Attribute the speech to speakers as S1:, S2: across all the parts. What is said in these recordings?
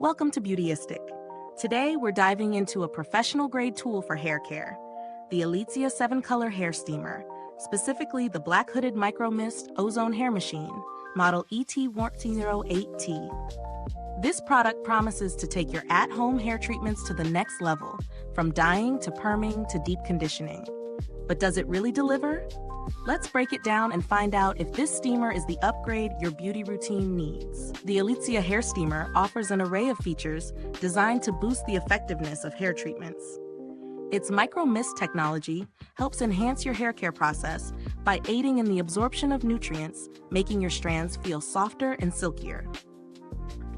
S1: Welcome to Beautyistic. Today we're diving into a professional grade tool for hair care, the Elitzia 7-color hair steamer, specifically the black hooded micro mist Ozone hair machine, model ET1008T. This product promises to take your at-home hair treatments to the next level, from dyeing to perming to deep conditioning. But does it really deliver? Let's break it down and find out if this steamer is the upgrade your beauty routine needs. The Elitzia hair steamer offers an array of features designed to boost the effectiveness of hair treatments. Its micro mist technology helps enhance your hair care process by aiding in the absorption of nutrients, making your strands feel softer and silkier.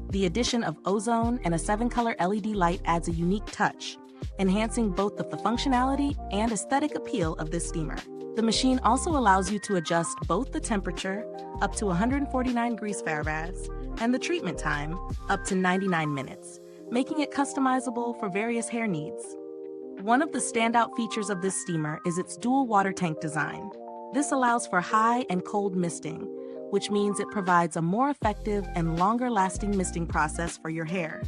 S1: The addition of ozone and a 7-color LED light adds a unique touch, enhancing both the functionality and aesthetic appeal of this steamer. The machine also allows you to adjust both the temperature, up to 149 degrees Fahrenheit, and the treatment time, up to 99 minutes, making it customizable for various hair needs. One of the standout features of this steamer is its dual water tank design. This allows for high and cold misting, which means it provides a more effective and longer-lasting misting process for your hair.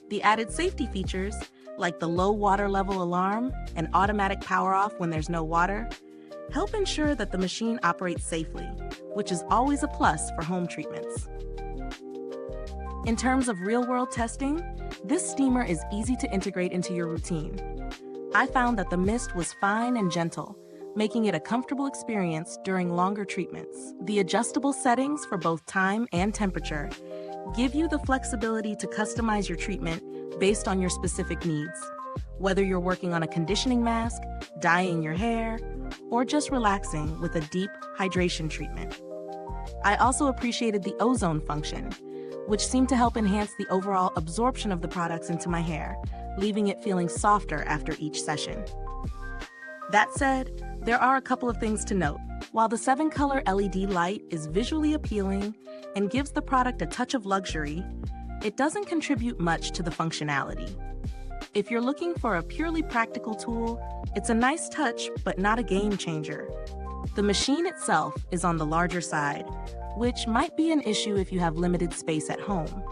S1: The added safety features, like the low water level alarm and automatic power off when there's no water, help ensure that the machine operates safely, which is always a plus for home treatments. In terms of real-world testing, this steamer is easy to integrate into your routine. I found that the mist was fine and gentle, making it a comfortable experience during longer treatments. The adjustable settings for both time and temperature give you the flexibility to customize your treatment based on your specific needs, whether you're working on a conditioning mask, dyeing your hair, or just relaxing with a deep hydration treatment. I also appreciated the ozone function, which seemed to help enhance the overall absorption of the products into my hair, leaving it feeling softer after each session. That said, there are a couple of things to note. While the 7-color LED light is visually appealing and gives the product a touch of luxury, it doesn't contribute much to the functionality. If you're looking for a purely practical tool, it's a nice touch, but not a game changer. The machine itself is on the larger side, which might be an issue if you have limited space at home.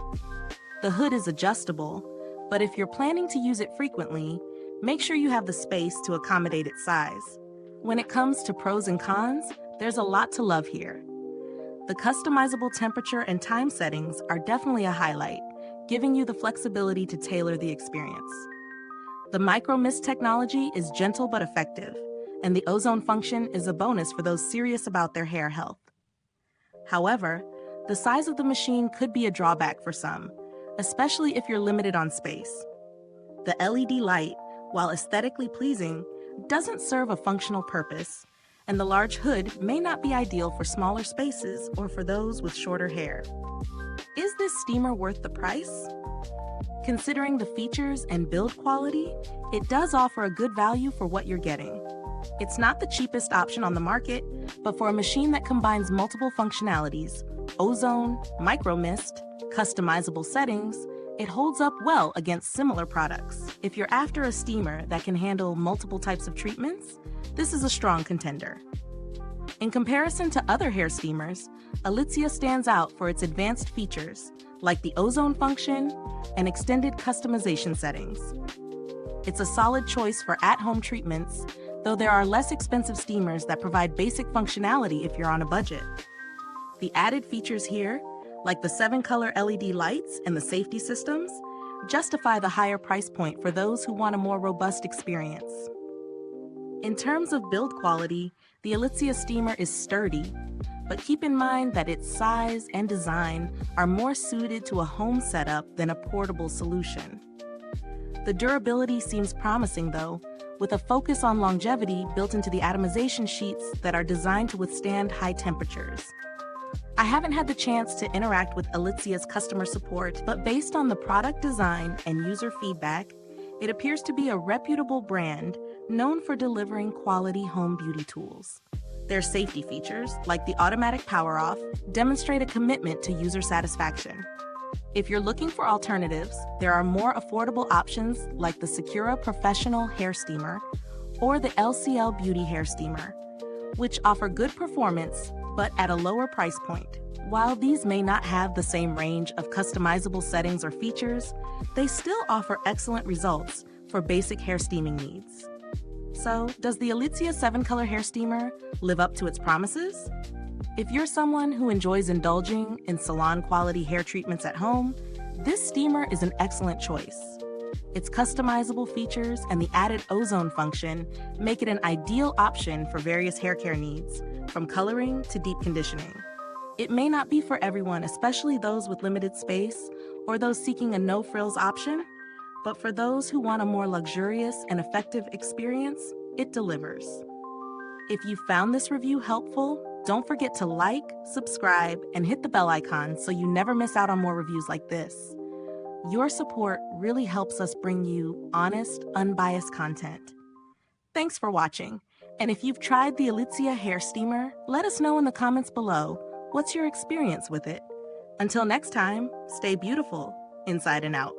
S1: The hood is adjustable, but if you're planning to use it frequently, make sure you have the space to accommodate its size. When it comes to pros and cons, there's a lot to love here. The customizable temperature and time settings are definitely a highlight, giving you the flexibility to tailor the experience. The micro mist technology is gentle but effective, and the ozone function is a bonus for those serious about their hair health. However, the size of the machine could be a drawback for some, especially if you're limited on space. The LED light, while aesthetically pleasing, doesn't serve a functional purpose, and the large hood may not be ideal for smaller spaces or for those with shorter hair. Is this steamer worth the price? Considering the features and build quality, it does offer a good value for what you're getting. It's not the cheapest option on the market, but for a machine that combines multiple functionalities, ozone, micro mist, customizable settings, it holds up well against similar products. If you're after a steamer that can handle multiple types of treatments, this is a strong contender. In comparison to other hair steamers, Elitzia stands out for its advanced features, like the ozone function and extended customization settings. It's a solid choice for at-home treatments, though there are less expensive steamers that provide basic functionality if you're on a budget. The added features here, like the 7-color LED lights and the safety systems, justify the higher price point for those who want a more robust experience. In terms of build quality, the Elitzia steamer is sturdy, but keep in mind that its size and design are more suited to a home setup than a portable solution. The durability seems promising though, with a focus on longevity built into the atomization sheets that are designed to withstand high temperatures. I haven't had the chance to interact with Elitzia's customer support, but based on the product design and user feedback, it appears to be a reputable brand known for delivering quality home beauty tools. Their safety features, like the automatic power off, demonstrate a commitment to user satisfaction. If you're looking for alternatives, there are more affordable options like the Secura Professional Hair Steamer or the LCL Beauty Hair Steamer, which offer good performance but at a lower price point. While these may not have the same range of customizable settings or features, they still offer excellent results for basic hair steaming needs. So, does the Elitzia 7-color hair steamer live up to its promises? If you're someone who enjoys indulging in salon-quality hair treatments at home, this steamer is an excellent choice. Its customizable features and the added ozone function make it an ideal option for various hair care needs, from coloring to deep conditioning. It may not be for everyone, especially those with limited space or those seeking a no-frills option, but for those who want a more luxurious and effective experience, it delivers. If you found this review helpful, don't forget to like, subscribe, and hit the bell icon so you never miss out on more reviews like this. Your support really helps us bring you honest, unbiased content. Thanks for watching, and if you've tried the Elitzia hair steamer, let us know in the comments below. What's your experience with it? Until next time, stay beautiful, inside and out.